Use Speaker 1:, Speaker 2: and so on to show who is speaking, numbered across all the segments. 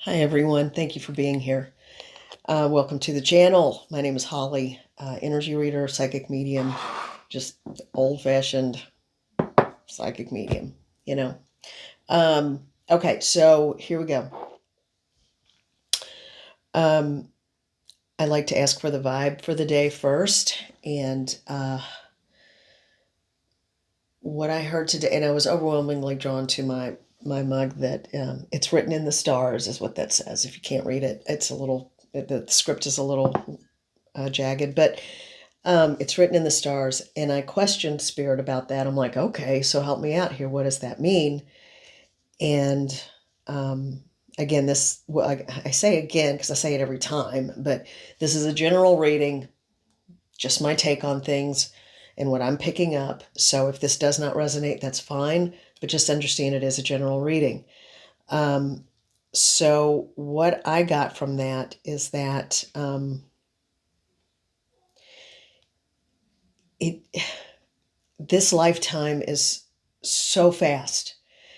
Speaker 1: Hi, everyone. Thank you for being here. Welcome to the channel. My name is Holly, energy reader, psychic medium, just old-fashioned psychic medium, you know. Okay, so here we go. I like to ask for the vibe for the day first, and what I heard today, and I was overwhelmingly drawn to my mug that it's written in the stars, is what that says. If you can't read it, it's a little, the script is a little jagged, but it's written in the stars. And I questioned Spirit about that. I'm like, okay, so help me out here. What does that mean? And again, well, I say again because I say it every time, but this is a general reading, just my take on things and what I'm picking up. So if this does not resonate, that's fine, but just understand it as a general reading. So what I got from that is that this lifetime is so fast.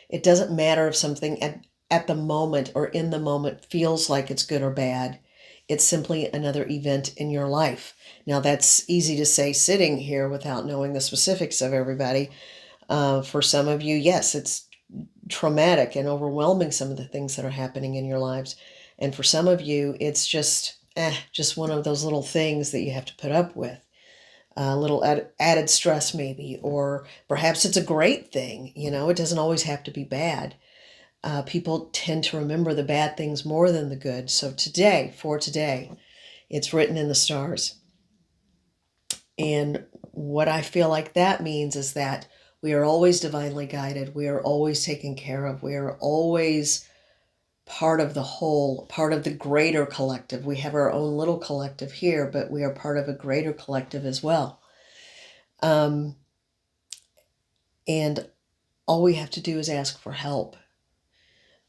Speaker 1: It doesn't matter if something at the moment or in the moment feels like it's good or bad. It's simply another event in your life. Now, that's easy to say sitting here without knowing the specifics of everybody. For some of you, yes, it's traumatic and overwhelming, some of the things that are happening in your lives. And for some of you, it's just one of those little things that you have to put up with. A little added stress maybe, or perhaps it's a great thing. It doesn't always have to be bad. People tend to remember the bad things more than the good. So for today, it's written in the stars. And what I feel like that means is that we are always divinely guided. We are always taken care of. We are always part of the whole, part of the greater collective. We have our own little collective here, but we are part of a greater collective as well. And all we have to do is ask for help.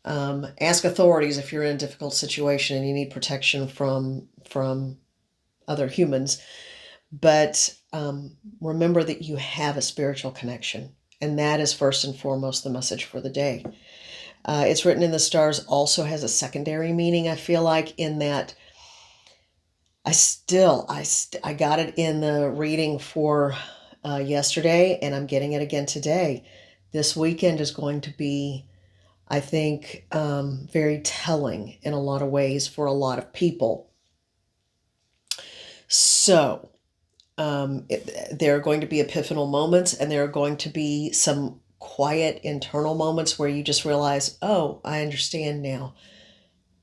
Speaker 1: Ask authorities if you're in a difficult situation and you need protection from other humans. But remember that you have a spiritual connection, and that is first and foremost the message for the day. It's written in the stars also has a secondary meaning, I feel like, in that I got it in the reading for yesterday, and I'm getting it again today. This weekend is going to be, I think, very telling in a lot of ways for a lot of people. So there are going to be epiphanal moments, and there are going to be some quiet internal moments where you just realize, oh, I understand now.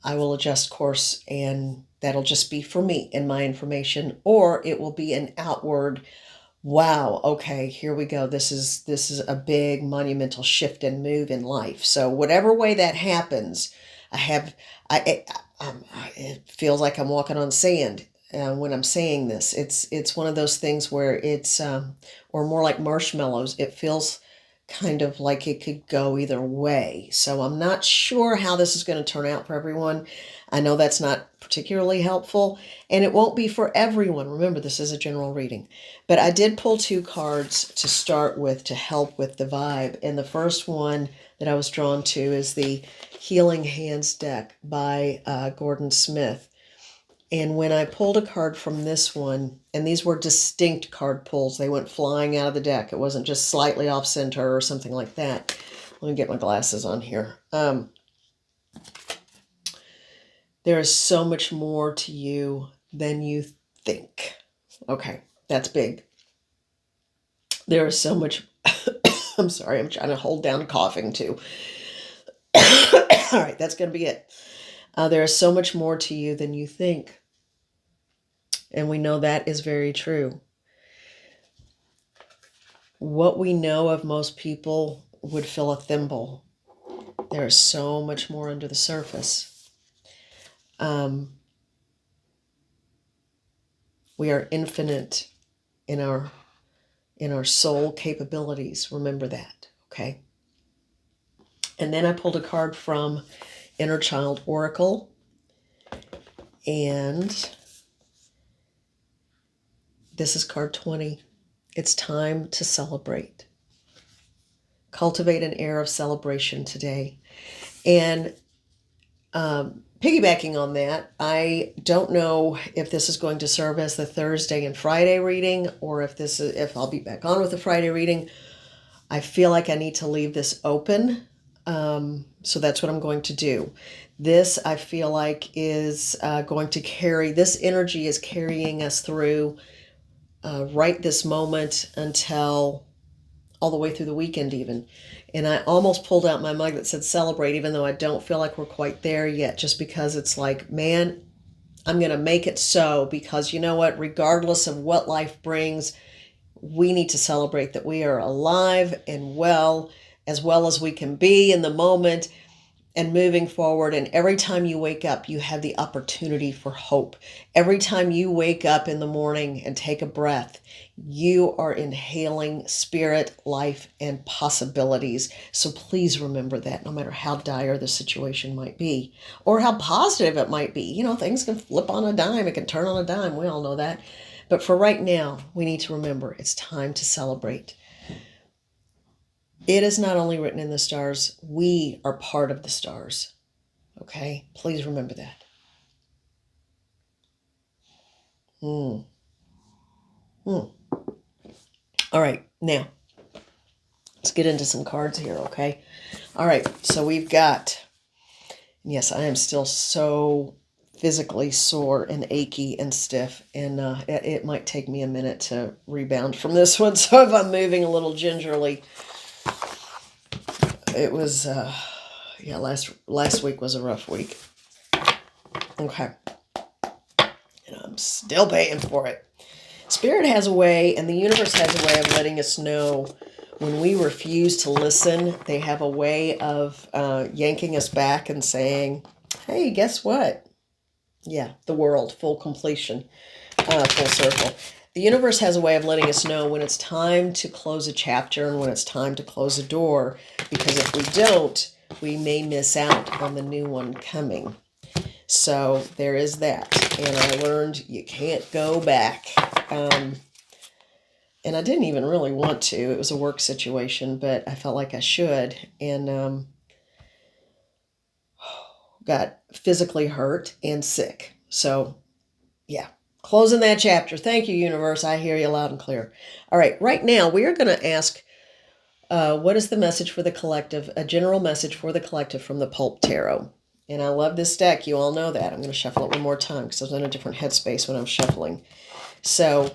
Speaker 1: I will adjust course, and that'll just be for me and my information, or it will be an outward, wow, okay, here we go. This is a big monumental shift and move in life. So whatever way that happens, it feels like I'm walking on sand when I'm saying this. It's one of those things where it's or more like marshmallows. It feels kind of like it could go either way. So I'm not sure how this is going to turn out for everyone. I know that's not particularly helpful, and it won't be for everyone. Remember, this is a general reading. But I did pull two cards to start with to help with the vibe. And the first one that I was drawn to is the Healing Hands deck by Gordon Smith. And when I pulled a card from this one, and these were distinct card pulls, they went flying out of the deck. It wasn't just slightly off center or something like that. Let me get my glasses on here. There is so much more to you than you think. Okay, that's big. There is so much. I'm sorry, I'm trying to hold down coughing too. All right, that's going to be it. There is so much more to you than you think. And we know that is very true. What we know of most people would fill a thimble. There is so much more under the surface. We are infinite in our soul capabilities. Remember that, okay? And then I pulled a card from Inner Child Oracle, and this is card 20. It's time to celebrate. Cultivate an air of celebration today. And Piggybacking on that, I don't know if this is going to serve as the Thursday and Friday reading, or if I'll be back on with the Friday reading. I feel like I need to leave this open, so that's what I'm going to do. This, I feel like, is going to carry, this energy is carrying us through right this moment until all the way through the weekend even. And I almost pulled out my mug that said celebrate, even though I don't feel like we're quite there yet, just because it's like, man, I'm going to make it so, because you know what, regardless of what life brings, we need to celebrate that we are alive and well as we can be in the moment and moving forward. And every time you wake up, you have the opportunity for hope. Every time you wake up in the morning and take a breath, you are inhaling spirit, life, and possibilities. So please remember that, no matter how dire the situation might be or how positive it might be. You know, things can flip on a dime, it can turn on a dime. We all know that. But for right now, we need to remember it's time to celebrate. It is not only written in the stars, we are part of the stars. Okay? Please remember that. Hmm. Hmm. All right, now let's get into some cards here, okay? All right, so we've got, yes, I am still so physically sore and achy and stiff, and it might take me a minute to rebound from this one, so if I'm moving a little gingerly, it was, yeah, last week was a rough week. Okay. And I'm still paying for it. Spirit has a way, and the universe has a way of letting us know when we refuse to listen. They have a way of yanking us back and saying, hey, guess what? Yeah, the world, full completion, full circle. The universe has a way of letting us know when it's time to close a chapter and when it's time to close a door, because if we don't, we may miss out on the new one coming. So there is that. And I learned you can't go back. And I didn't even really want to. It was a work situation, but I felt like I should. And got physically hurt and sick. So, yeah. Closing that chapter. Thank you, universe. I hear you loud and clear. All right. Right now, we are going to ask, what is the message for the collective? A general message for the collective from the Pulp Tarot. And I love this deck. You all know that. I'm going to shuffle it one more time because I was in a different headspace when I was shuffling. So,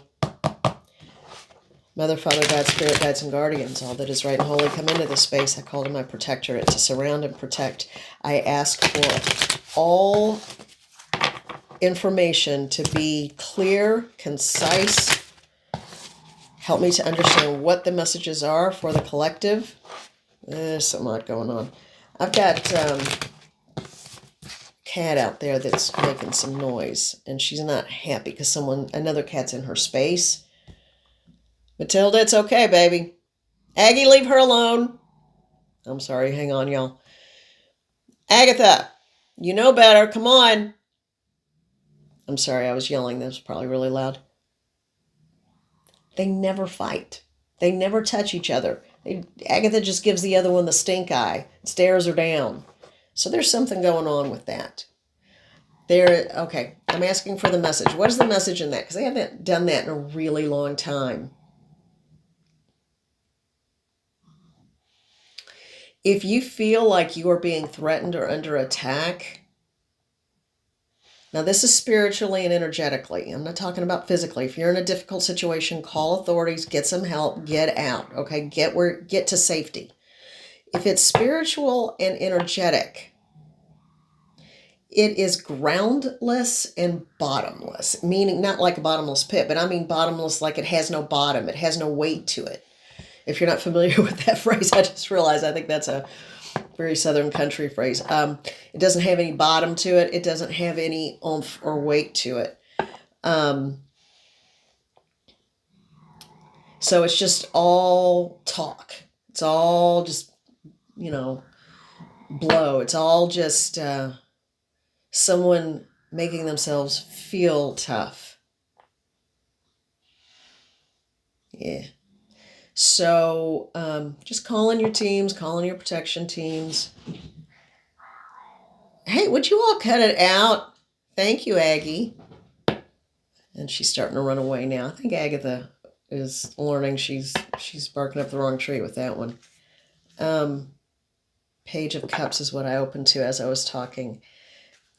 Speaker 1: Mother, Father, God, Spirit, Guides, and Guardians, all that is right and holy, come into this space. I call to my protectorate to surround and protect. I ask for all information to be clear, concise. Help me to understand what the messages are for the collective. There's some lot going on. I've got cat out there that's making some noise, and she's not happy because another cat's in her space. Matilda, it's okay, baby. Aggie, leave her alone. I'm sorry, hang on, y'all. Agatha, you know better. Come on. I'm sorry, I was yelling. That was probably really loud. They never fight. They never touch each other. Agatha just gives the other one the stink eye, stares her down. So there's something going on with that. Okay, I'm asking for the message. What is the message in that? Because they haven't done that in a really long time. If you feel like you are being threatened or under attack, now this is spiritually and energetically. I'm not talking about physically. If you're in a difficult situation, call authorities, get some help, get out, okay? Get to safety. If it's spiritual and energetic, it is groundless and bottomless, meaning not like a bottomless pit, but I mean bottomless like it has no bottom, it has no weight to it. If you're not familiar with that phrase, I just realized I think that's a very Southern country phrase. It doesn't have any bottom to it. It doesn't have any oomph or weight to it. So it's just all talk. It's all just, blow. It's all just someone making themselves feel tough. Yeah. So just call in your teams, call in your protection teams, Hey, would you all cut it out? Thank you, Aggie. And she's starting to run away now. I think Agatha is learning she's barking up the wrong tree with that one. Page of Cups is what I opened to as I was talking.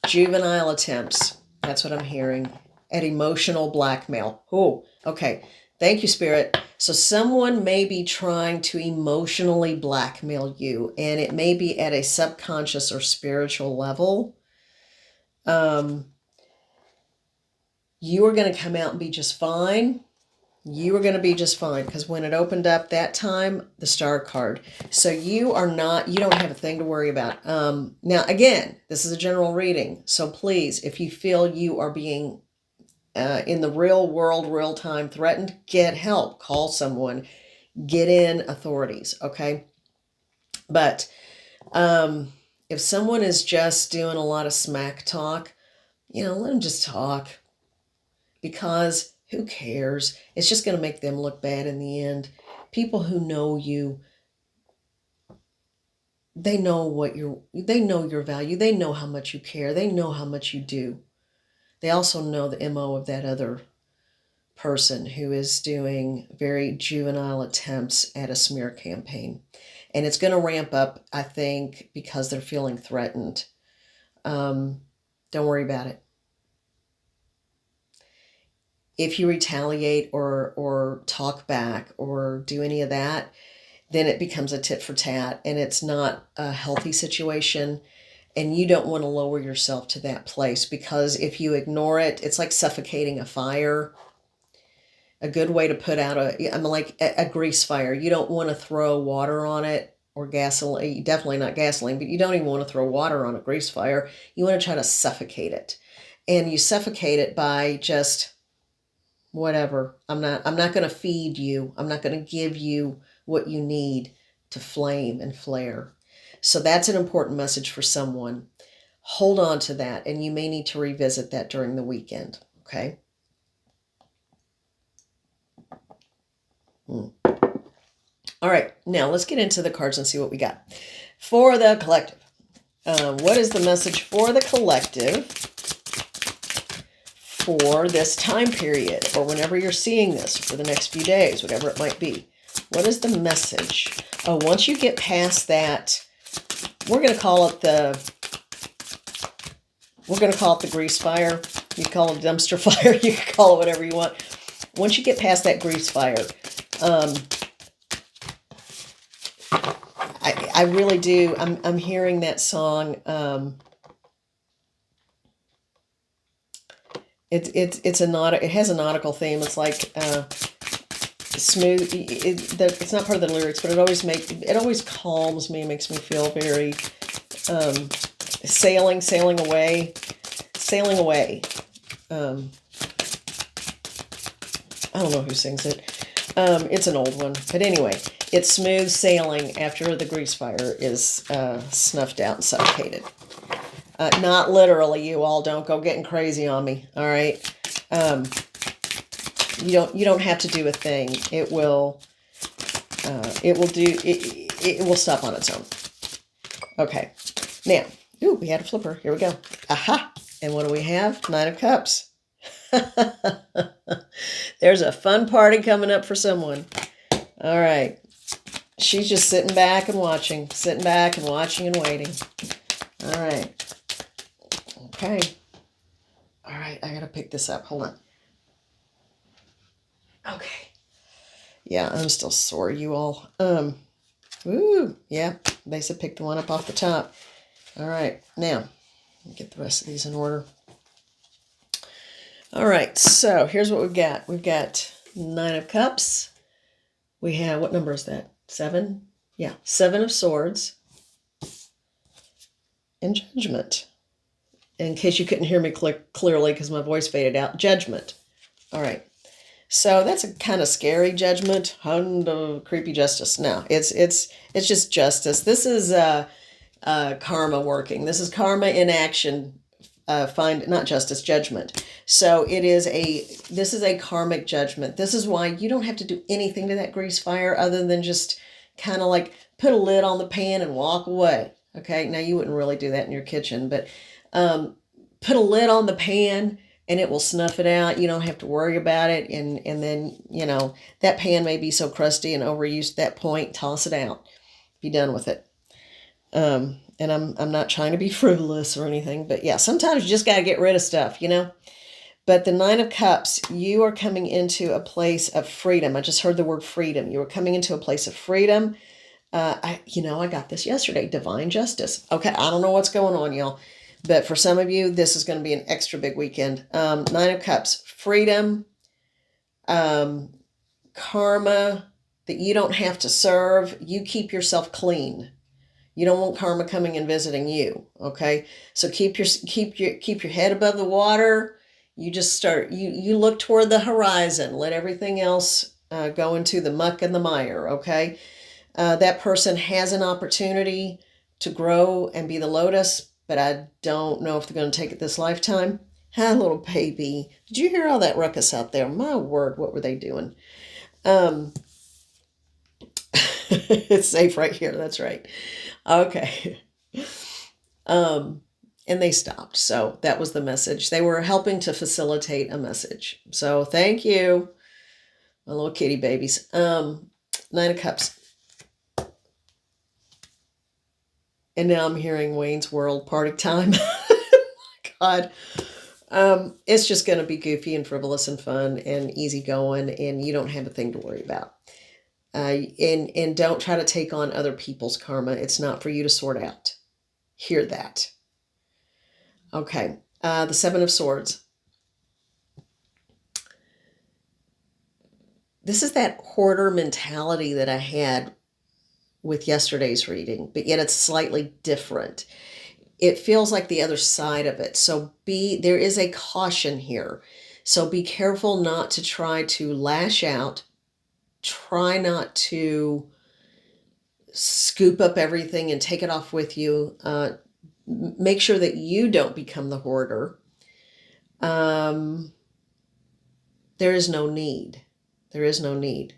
Speaker 1: Juvenile attempts. That's what I'm hearing. At emotional blackmail. Oh, okay. Thank you, Spirit. So someone may be trying to emotionally blackmail you, and it may be at a subconscious or spiritual level. You are going to come out and be just fine. You are going to be just fine, because when it opened up that time, the Star card. So you don't have a thing to worry about. Now, again, this is a general reading. So please, if you feel you are being in the real world, real time threatened, get help. Call someone. Get in authorities, okay? But if someone is just doing a lot of smack talk, let them just talk, because who cares? It's just going to make them look bad in the end. People who know you, they know your value. They know how much you care. They know how much you do. They also know the MO of that other person who is doing very juvenile attempts at a smear campaign. And it's going to ramp up, I think, because they're feeling threatened. Don't worry about it. If you retaliate or talk back or do any of that, then it becomes a tit for tat, and it's not a healthy situation. And you don't want to lower yourself to that place, because if you ignore it, it's like suffocating a fire. A good way to put out a grease fire. You don't want to throw water on it, or gasoline. Definitely not gasoline, but you don't even want to throw water on a grease fire. You want to try to suffocate it. And you suffocate it by just whatever. I'm not going to feed you. I'm not going to give you what you need to flame and flare. So that's an important message for someone. Hold on to that, and you may need to revisit that during the weekend, okay? All right, now let's get into the cards and see what we got. For the collective, what is the message for the collective for this time period, or whenever you're seeing this, for the next few days, whatever it might be? What is the message? Oh, once you get past that, we're going to call it the grease fire. You can call it a dumpster fire. You can call it whatever you want. Once you get past that grease fire, I really do. I'm hearing that song. It has a nautical theme. It's like smooth. It's not part of the lyrics, but it always calms me, makes me feel very sailing away. I don't know who sings it. It's an old one, but anyway, it's smooth sailing after the grease fire is snuffed out and suffocated. Not literally, you all. Don't go getting crazy on me. All right. You don't have to do a thing. It will stop on its own. Okay. Now, we had a flipper. Here we go. Aha. And what do we have? 9 of Cups. There's a fun party coming up for someone. All right. She's just sitting back and watching and waiting. All right. Okay. All right. I got to pick this up. Hold on. Okay. Yeah, I'm still sore, you all. Yeah. They said pick the one up off the top. All right. Now, get the rest of these in order. All right, so here's what we've got. We've got 9 of Cups. We have, what number is that? 7? Yeah, 7 of Swords. And Judgment. In case you couldn't hear me clearly because my voice faded out. Judgment. All right. So that's a kind of scary judgment. Creepy justice. No, it's just justice. This is karma working. This is karma in action. Not justice, judgment. So this is a karmic judgment. This is why you don't have to do anything to that grease fire other than just kind of like put a lid on the pan and walk away. Okay, now you wouldn't really do that in your kitchen, but put a lid on the pan and it will snuff it out. You don't have to worry about it. And then, that pan may be so crusty and overused at that point, toss it out. Be done with it. And I'm not trying to be frivolous or anything, but yeah, sometimes you just got to get rid of stuff, But the Nine of Cups, you are coming into a place of freedom. I just heard the word freedom. You are coming into a place of freedom. I got this yesterday, divine justice. Okay, I don't know what's going on, y'all. But for some of you, this is going to be an extra big weekend. Nine of Cups, freedom, karma that you don't have to serve. You keep yourself clean. You don't want karma coming and visiting you. Okay, so keep your head above the water. You just start. You look toward the horizon. Let everything else go into the muck and the mire. Okay. That person has an opportunity to grow and be the lotus, but I don't know if they're going to take it this lifetime. Hi, little baby. Did you hear all that ruckus out there? My word, what were they doing? It's safe right here. That's right. Okay. And they stopped. So that was the message. They were helping to facilitate a message. So thank you, my little kitty babies. Nine of Cups. And now I'm hearing Wayne's World party time. God. It's just going to be goofy and frivolous and fun and easygoing, and you don't have a thing to worry about. And don't try to take on other people's karma. It's not for you to sort out. Hear that. Okay. The Seven of Swords. This is that hoarder mentality that I had with yesterday's reading, but yet it's slightly different. It feels like the other side of it. So there is a caution here. So be careful not to try to lash out. Try not to scoop up everything and take it off with you. Make sure that you don't become the hoarder. There is no need. There is no need.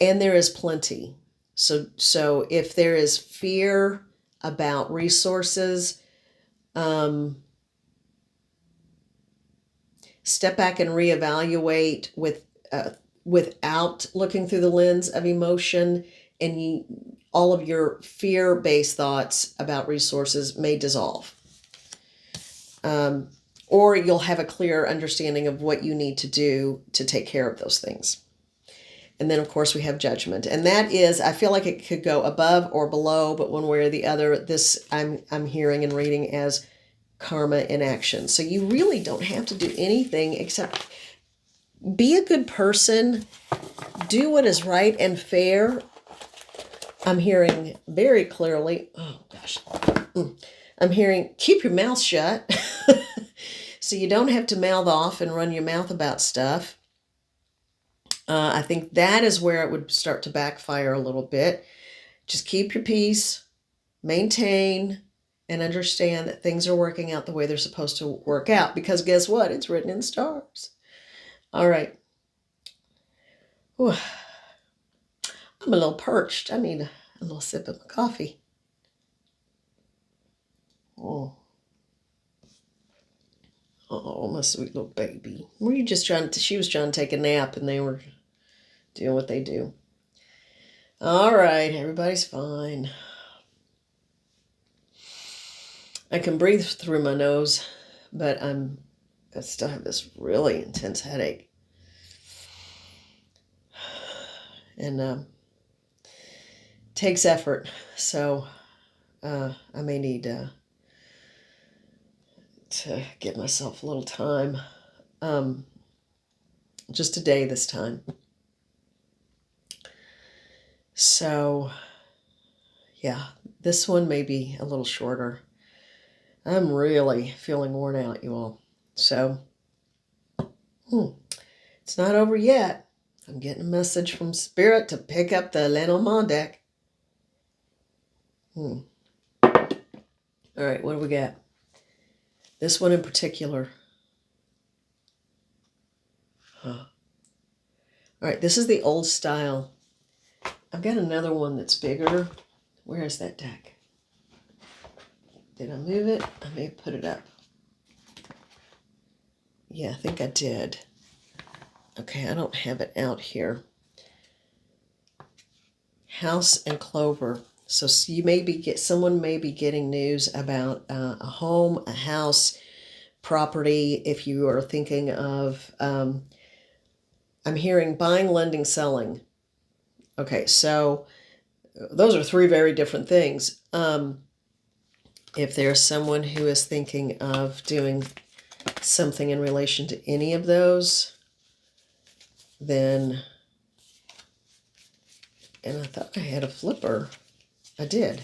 Speaker 1: And there is plenty. So if there is fear about resources, step back and reevaluate without looking through the lens of emotion, and all of your fear-based thoughts about resources may dissolve. Or you'll have a clearer understanding of what you need to do to take care of those things. And then, of course, we have Judgment. And that is, I feel like it could go above or below, but one way or the other, this I'm hearing and reading as karma in action. So you really don't have to do anything except be a good person, do what is right and fair. I'm hearing very clearly, oh gosh, I'm hearing keep your mouth shut. So you don't have to mouth off and run your mouth about stuff. I think that is where it would start to backfire a little bit. Just keep your peace, maintain, and understand that things are working out the way they're supposed to work out. Because guess what? It's written in the stars. All right. Whew. I'm a little perched. I need a little sip of my coffee. Oh. Oh, my sweet little baby. Were you just she was trying to take a nap and they were doing what they do. All right, everybody's fine. I can breathe through my nose, but I still have this really intense headache. And takes effort, so I may need to give myself a little time. Just a day this time. So, yeah, this one may be a little shorter. I'm really feeling worn out, you all. So, it's not over yet. I'm getting a message from Spirit to pick up the Lenormand deck. All right, what do we got? This one in particular. All right, this is the old style. I've got another one that's bigger. Where is that deck? Did I move it? I may have put it up. Yeah, I think I did. Okay, I don't have it out here. House and Clover. So you someone may be getting news about a home, a house, property. If you are thinking of, I'm hearing buying, lending, selling. Okay, so those are three very different things. If there's someone who is thinking of doing something in relation to any of those, then, and I thought I had a flipper. I did.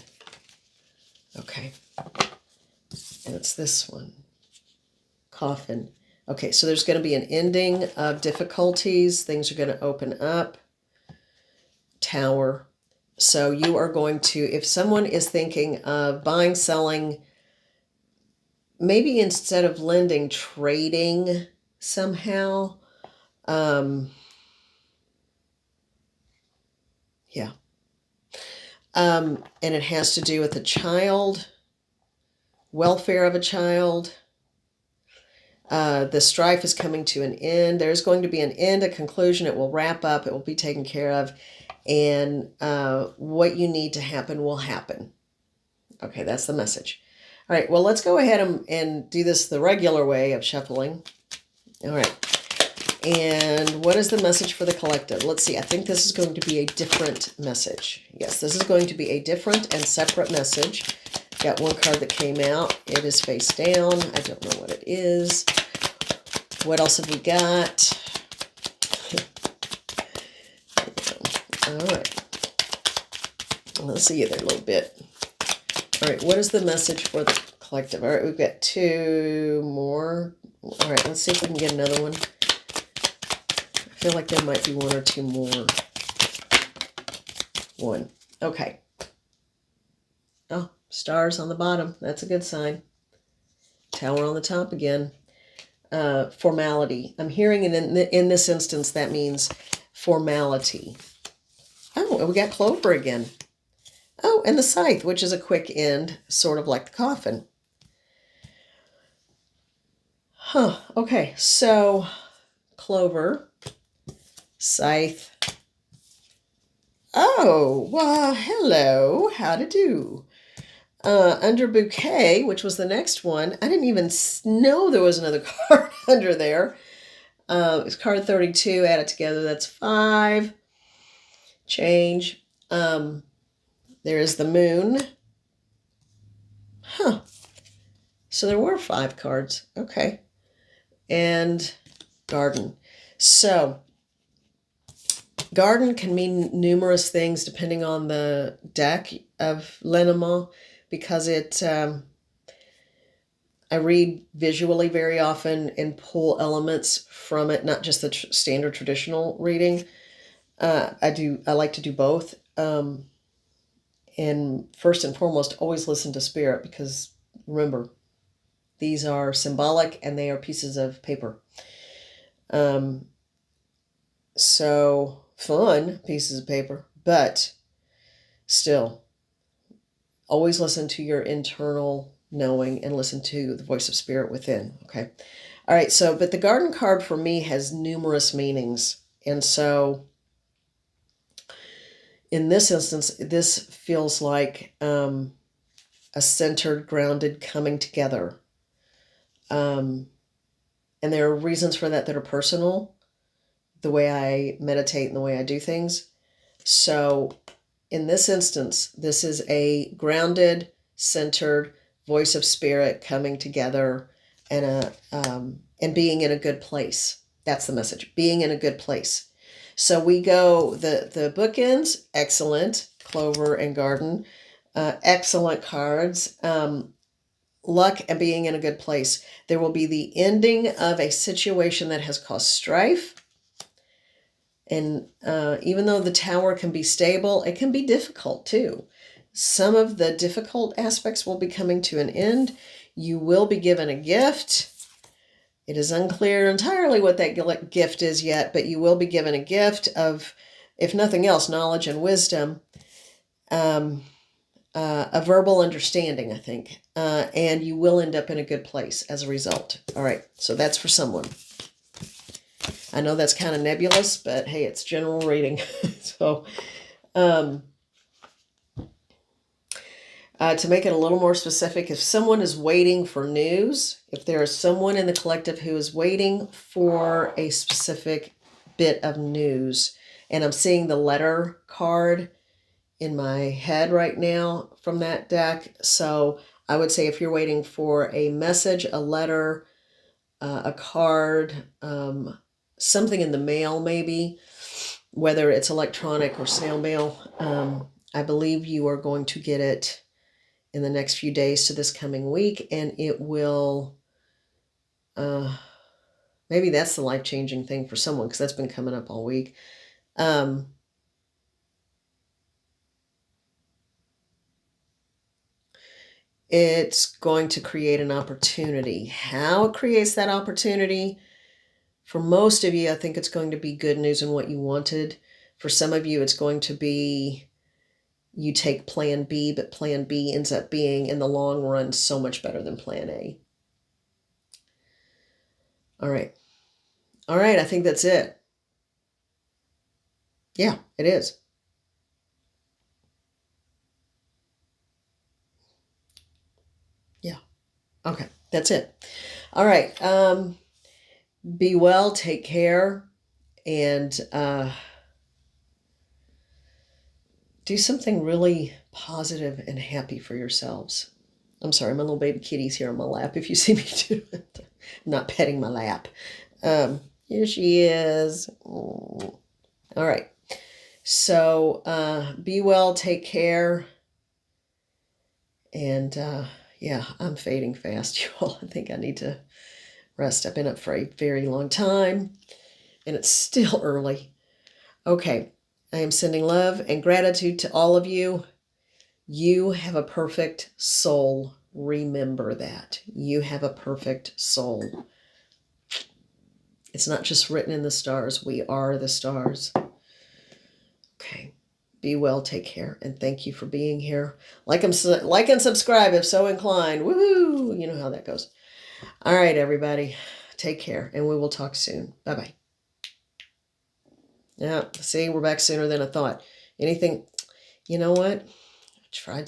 Speaker 1: Okay. And it's this one. Coffin. Okay, so there's going to be an ending of difficulties. Things are going to open up. Tower. So you are going to, if someone is thinking of buying, selling, maybe instead of lending, trading somehow. Yeah. And it has to do with a child, welfare of a child. The strife is coming to an end. There's going to be an end, a conclusion. It will wrap up. It will be taken care of. And what you need to happen will happen. Okay, that's the message. All right, well, let's go ahead and do this the regular way of shuffling. All right. And what is the message for the collective? Let's see. I think this is going to be a different message. Yes, this is going to be a different and separate message. Got one card that came out. It is face down. I don't know what it is. What else have we got? All right. Let's see there a little bit. All right, what is the message for the collective? All right, we've got two more. All right, let's see if we can get another one. I feel like there might be one or two more. One. Okay. Oh, stars on the bottom. That's a good sign. Tower on the top again. Formality. I'm hearing it in this instance, that means formality. Oh, we got Clover again. Oh, and the scythe, which is a quick end, sort of like the coffin. Huh, okay, so Clover, scythe. Oh, well, hello, how to do? Under bouquet, which was the next one, I didn't even know there was another card under there. It's card 32, add it together, that's 5. Change. There is the moon. Huh. So there were 5 cards. Okay. And garden. So garden can mean numerous things depending on the deck of Lenormand, because it, I read visually very often and pull elements from it, not just the standard traditional reading. I like to do both. And first and foremost, always listen to spirit, because remember, these are symbolic and they are pieces of paper. So fun pieces of paper, but still, always listen to your internal knowing and listen to the voice of spirit within. Okay. All right. So, but the garden card for me has numerous meanings. And so in this instance, this feels like a centered, grounded coming together. And there are reasons for that are personal, the way I meditate and the way I do things. So in this instance, this is a grounded, centered voice of spirit coming together and being in a good place. That's the message, being in a good place. So we go, the bookends, excellent, Clover and Garden, excellent cards. Luck and being in a good place. There will be the ending of a situation that has caused strife. And even though the tower can be stable, it can be difficult too. Some of the difficult aspects will be coming to an end. You will be given a gift. It is unclear entirely what that gift is yet, but you will be given a gift of, if nothing else, knowledge and wisdom. a verbal understanding, I think. And you will end up in a good place as a result. All right, so that's for someone. I know that's kind of nebulous, but hey, it's general reading. So, to make it a little more specific, if someone is waiting for news, if there is someone in the collective who is waiting for a specific bit of news, and I'm seeing the letter card in my head right now from that deck. So I would say if you're waiting for a message, a letter, a card, something in the mail maybe, whether it's electronic or snail mail, I believe you are going to get it in the next few days to this coming week, and it will, maybe that's the life-changing thing for someone, because that's been coming up all week. It's going to create an opportunity. How it creates that opportunity, for most of you, I think it's going to be good news and what you wanted. For some of you, it's going to be you take plan B, but plan B ends up being, in the long run, so much better than plan A. All right. All right, I think that's it. Yeah, it is. Yeah. Okay, that's it. All right. Be well, take care, and do something really positive and happy for yourselves. I'm sorry, my little baby kitty's here on my lap. If you see me do it, I'm not petting my lap. Here she is. Oh. All right. So be well, take care. And yeah, I'm fading fast, you all. I think I need to rest. I've been up for a very long time, and it's still early. Okay, I am sending love and gratitude to all of you. You have a perfect soul. Remember that. You have a perfect soul. It's not just written in the stars. We are the stars. Okay. Be well, take care, and thank you for being here. Like and subscribe if so inclined. Woohoo! You know how that goes. All right, everybody. Take care, and we will talk soon. Bye-bye. Yeah, see, we're back sooner than I thought. Anything, you know what? I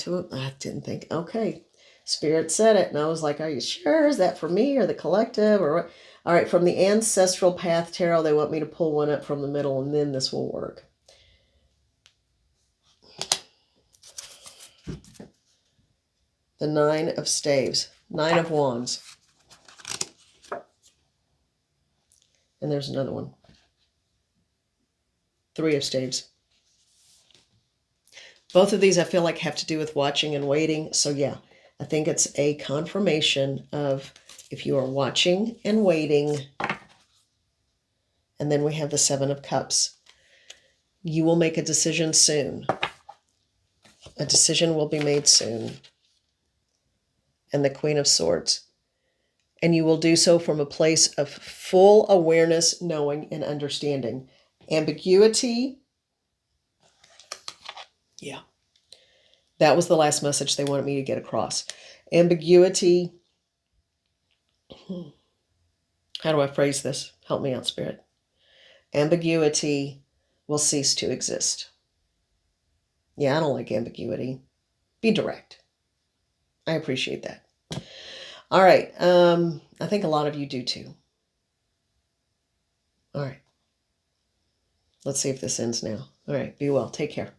Speaker 1: didn't think, okay. Spirit said it, and I was like, are you sure? Is that for me or the collective? Or what? All right, from the Ancestral Path Tarot, they want me to pull one up from the middle, and then this will work. The Nine of Staves. Nine of Wands. And there's another one. Three of Staves. Both of these I feel like have to do with watching and waiting. So yeah, I think it's a confirmation of if you are watching and waiting. And then we have the Seven of Cups. You will make a decision soon. A decision will be made soon. And the Queen of Swords. And you will do so from a place of full awareness, knowing, and understanding. Ambiguity. Yeah. That was the last message they wanted me to get across. Ambiguity. How do I phrase this? Help me out, Spirit. Ambiguity will cease to exist. Yeah, I don't like ambiguity. Be direct. I appreciate that. All right. I think a lot of you do too. All right. Let's see if this ends now. All right. Be well. Take care.